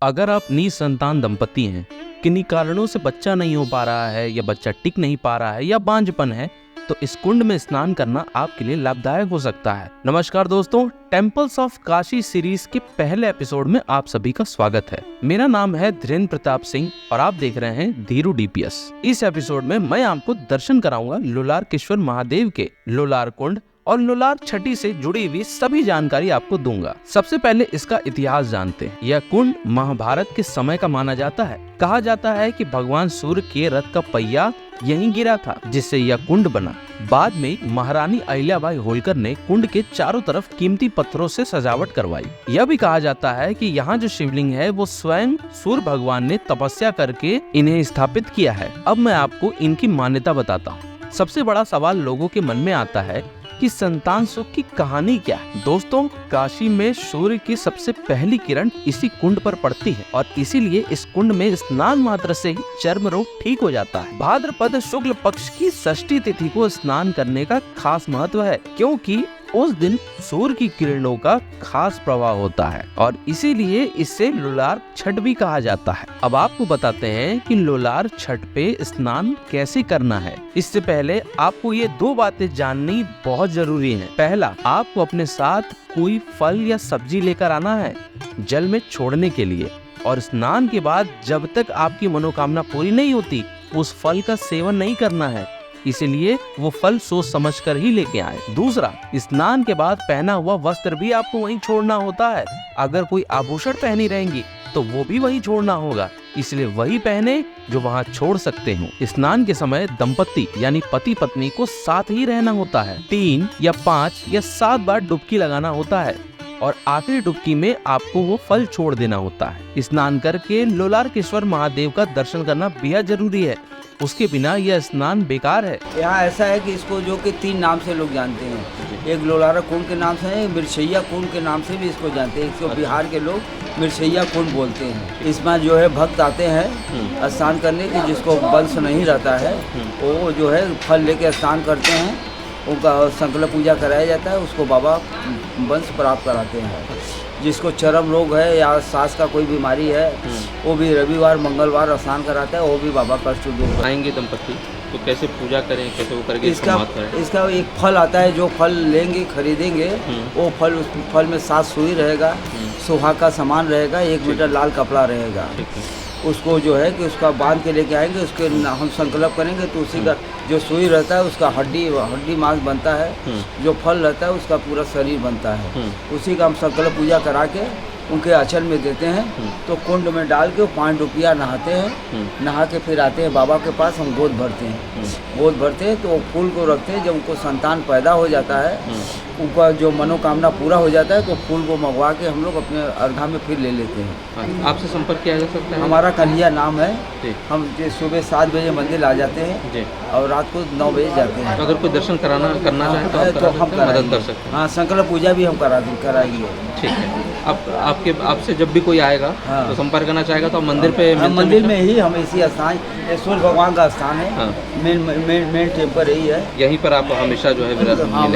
अगर आप निसंतान दंपति हैं, किन्हीं कारणों से बच्चा नहीं हो पा रहा है या बच्चा टिक नहीं पा रहा है या बांझपन है, तो इस कुंड में स्नान करना आपके लिए लाभदायक हो सकता है। नमस्कार दोस्तों, टेम्पल्स ऑफ काशी सीरीज के पहले एपिसोड में आप सभी का स्वागत है। मेरा नाम है धीरेन्द्र प्रताप सिंह और आप देख रहे हैं धीरू डीपीएस। इस एपिसोड में मैं आपको दर्शन कराऊंगा लोलारकेश्वर महादेव के लोलार कुंड और लोलार छठी से जुड़ी हुई सभी जानकारी आपको दूंगा। सबसे पहले इसका इतिहास जानते हैं। यह कुंड महाभारत के समय का माना जाता है। कहा जाता है कि भगवान सूर्य के रथ का पहिया यहीं गिरा था, जिससे यह कुंड बना। बाद में महारानी अहिल्याबाई होलकर ने कुंड के चारों तरफ कीमती पत्थरों से सजावट करवाई। यह भी कहा जाता है कि यहाँ जो शिवलिंग है वो स्वयं सूर्य भगवान ने तपस्या करके इन्हें स्थापित किया है। अब मैं आपको इनकी मान्यता बताता हूँ। सबसे बड़ा सवाल लोगों के मन में आता है कि संतान सुख की कहानी क्या है। दोस्तों, काशी में सूर्य की सबसे पहली किरण इसी कुंड पर पड़ती है और इसीलिए इस कुंड में स्नान मात्र से ही चर्म रोग ठीक हो जाता है। भाद्रपद शुक्ल पक्ष की षष्ठी तिथि को स्नान करने का खास महत्व है, क्योंकि उस दिन सूर्य की किरणों का खास प्रभाव होता है और इसीलिए इसे लोलार छठ भी कहा जाता है। अब आपको बताते हैं कि लोलार छठ पे स्नान कैसे करना है। इससे पहले आपको ये दो बातें जाननी बहुत जरूरी है। पहला, आपको अपने साथ कोई फल या सब्जी लेकर आना है जल में छोड़ने के लिए, और स्नान के बाद जब तक आपकी मनोकामना पूरी नहीं होती उस फल का सेवन नहीं करना है, इसीलिए वो फल सोच समझ कर ही लेके आए। दूसरा, स्नान के बाद पहना हुआ वस्त्र भी आपको वहीं छोड़ना होता है। अगर कोई आभूषण पहनी रहेंगी तो वो भी वहीं छोड़ना होगा, इसलिए वही पहने जो वहाँ छोड़ सकते हो। स्नान के समय दंपति यानी पति पत्नी को साथ ही रहना होता है। 3 या 5 या 7 बार डुबकी लगाना होता है और आखिरी डुबकी में आपको वो फल छोड़ देना होता है। स्नान करके लोलारकेश्वर महादेव का दर्शन करना बेहद जरूरी है, उसके बिना यह स्नान बेकार है। यहाँ ऐसा है कि इसको जो कि 3 नाम से लोग जानते हैं। एक लोलारा कुंड के नाम से है, मिर्चैया कुंड के नाम से भी इसको जानते हैं। इसको बिहार के लोग मिर्चैया कुंड बोलते हैं। इसमें जो है भक्त आते हैं स्नान करने की, जिसको वंश नहीं रहता है वो जो है फल लेके स्नान करते हैं। उनका संकल्प पूजा कराया जाता है, उसको बाबा वंश प्राप्त कराते हैं। जिसको चर्म रोग है या सांस का कोई बीमारी है वो भी रविवार मंगलवार स्नान कराता है, वो भी बाबा कष्ट दूर आएंगे दंपति तो कैसे पूजा करें, कैसे वो करके इसका एक फल आता है। जो फल लेंगे खरीदेंगे वो फल, उस फल में 7 सुई रहेगा, सुहाग का सामान रहेगा, 1 मीटर लाल कपड़ा रहेगा। उसको जो है कि उसका बांध के लेके आएंगे, उसके हम संकल्प करेंगे तो उसी का जो सुई रहता है उसका हड्डी मांस बनता है, जो फल रहता है उसका पूरा शरीर बनता है। उसी का हम संकल्प पूजा करा के उनके आंचल में देते हैं। तो कुंड में डाल के 5 डुबकियाँ नहाते हैं। नहा के फिर आते हैं बाबा के पास, हम गोद भरते हैं। गोद भरते हैं तो फूल को रखते हैं। जब उनको संतान पैदा हो जाता है, उनका जो मनोकामना पूरा हो जाता है, तो फूल को मंगवा के हम लोग अपने अर्घा में फिर ले लेते हैं। आपसे संपर्क किया जा सकता है? हमारा कन्हैया नाम है। हम सुबह 7 बजे मंदिर आ जाते हैं और रात को 9 बजे जाते हैं। अगर कोई दर्शन करना चाहे तो हम मदद कर सकते हैं। हाँ, संकल्प पूजा भी हम कराएंगे। ठीक है। आपसे जब भी कोई आएगा तो संपर्क करना चाहेगा तो मंदिर पे मंदिर में ही हम इसी स्थान, सूर्य भगवान का स्थान है। मेन टेम्पल यही है। यहीं पर आप हमेशा जो है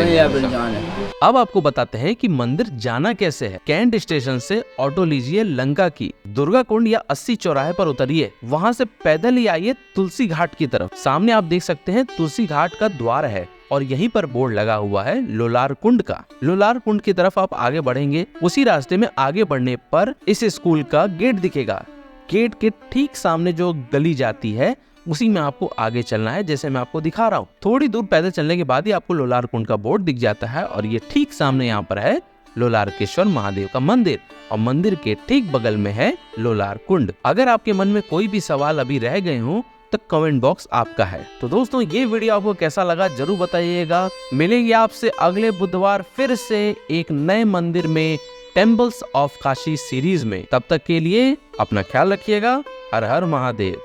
है। अब आपको बताते हैं कि मंदिर जाना कैसे है। कैंट स्टेशन से ऑटो लीजिए लंका की दुर्गा कुंड या 80 चौराहे पर उतरिए। वहाँ से पैदल ही आइए तुलसी घाट की तरफ। सामने आप देख सकते हैं तुलसी घाट का द्वार है और यहीं पर बोर्ड लगा हुआ है लोलार कुंड का। लोलार कुंड की तरफ आप आगे बढ़ेंगे, उसी रास्ते में आगे बढ़ने पर इस स्कूल का गेट दिखेगा। गेट के ठीक सामने जो गली जाती है उसी में आपको आगे चलना है, जैसे मैं आपको दिखा रहा हूँ। थोड़ी दूर पैदल चलने के बाद ही आपको लोलार कुंड का बोर्ड दिख जाता है और ये ठीक सामने यहाँ पर है लोलारकेश्वर महादेव का मंदिर और मंदिर के ठीक बगल में है लोलार कुंड। अगर आपके मन में कोई भी सवाल अभी रह गए हो तो कमेंट बॉक्स आपका है। तो दोस्तों, ये वीडियो आपको कैसा लगा जरूर बताइएगा। मिलेंगे आपसे अगले बुधवार फिर से एक नए मंदिर में टेम्पल्स ऑफ काशी सीरीज में। तब तक के लिए अपना ख्याल रखिएगा। हर हर महादेव।